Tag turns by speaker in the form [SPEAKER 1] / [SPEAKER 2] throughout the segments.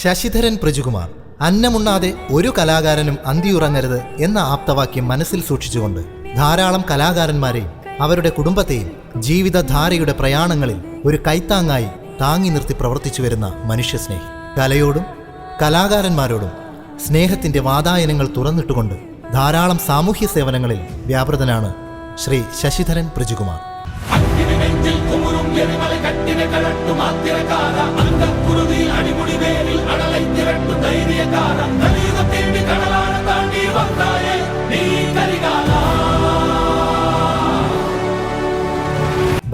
[SPEAKER 1] ശശിധരൻ പ്രജുകുമാർ അന്നമുണ്ണാതെ ഒരു കലാകാരനും അന്തിയുറങ്ങരുത് എന്ന ആപ്തവാക്യം മനസ്സിൽ സൂക്ഷിച്ചുകൊണ്ട് ധാരാളം കലാകാരന്മാരെയും അവരുടെ കുടുംബത്തെയും ജീവിതധാരയുടെ പ്രയാണങ്ങളിൽ ഒരു കൈത്താങ്ങായി താങ്ങി നിർത്തി പ്രവർത്തിച്ചു വരുന്ന മനുഷ്യസ്നേഹി. കലയോടും കലാകാരന്മാരോടും സ്നേഹത്തിന്റെ വാതായനങ്ങൾ തുറന്നിട്ടുകൊണ്ട് ധാരാളം സാമൂഹ്യ സേവനങ്ങളിൽ വ്യാപൃതനാണ് ശ്രീ ശശിധരൻ പ്രജുകുമാർ.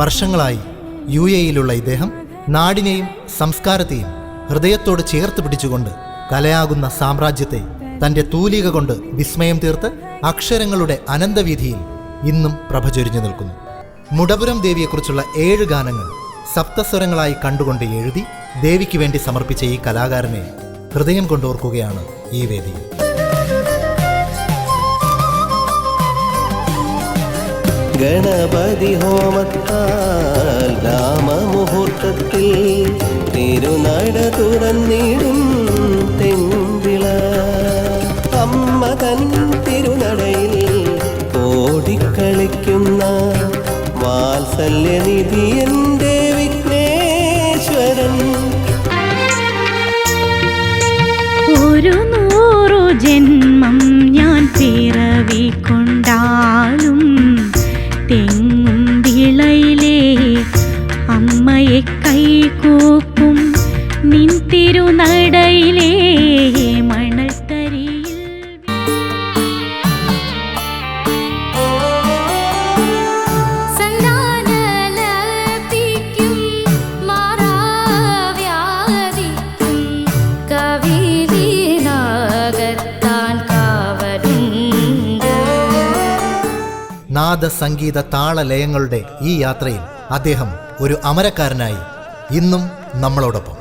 [SPEAKER 1] വർഷങ്ങളായി UAE-യിലുള്ള ഇദ്ദേഹം നാടിനെയും സംസ്കാരത്തെയും ഹൃദയത്തോട് ചേർത്ത് പിടിച്ചുകൊണ്ട് കലയാകുന്ന സാമ്രാജ്യത്തെ തൻ്റെ തൂലിക കൊണ്ട് വിസ്മയം തീർത്ത് അക്ഷരങ്ങളുടെ അനന്തവീഥിയിൽ ഇന്നും പ്രഭചൊരിഞ്ഞു നിൽക്കുന്നു. മുടപുരം ദേവിയെക്കുറിച്ചുള്ള 7 ഗാനങ്ങൾ സപ്തസ്വരങ്ങളായി കണ്ടുകൊണ്ട് എഴുതി ദേവിക്ക് വേണ്ടി സമർപ്പിച്ച ഈ കലാകാരനെ ഹൃദയം കൊണ്ടോർക്കുകയാണ് ഈ വേദിയിൽ.
[SPEAKER 2] ഗണപതി ഹോമത്താൽ രാമമുഹൂർത്തത്തിൽ തിരുനട തുറന്നിടും തെങ്കുംവിള അമ്മ തൻ തിരുനടയിൽ ഓടിക്കളിക്കുന്ന വാത്സല്യനിധി എൻ്റെ വിഘ്നേശ്വരൻ.
[SPEAKER 3] 100 ജന്മം ഞാൻ പിറവിക്കൊണ്ടാലും തെങ്ങും വിളയിലെ അമ്മയെ കൈകൂപ്പും നിൻ തിരുനടയിലെ മണൽത്തരിയിൽ.
[SPEAKER 1] നാദ സംഗീത താളലയങ്ങളുടെ ഈ യാത്രയിൽ അദ്ദേഹം ഒരു അമരക്കാരനായി ഇന്നും നമ്മളോടൊപ്പം.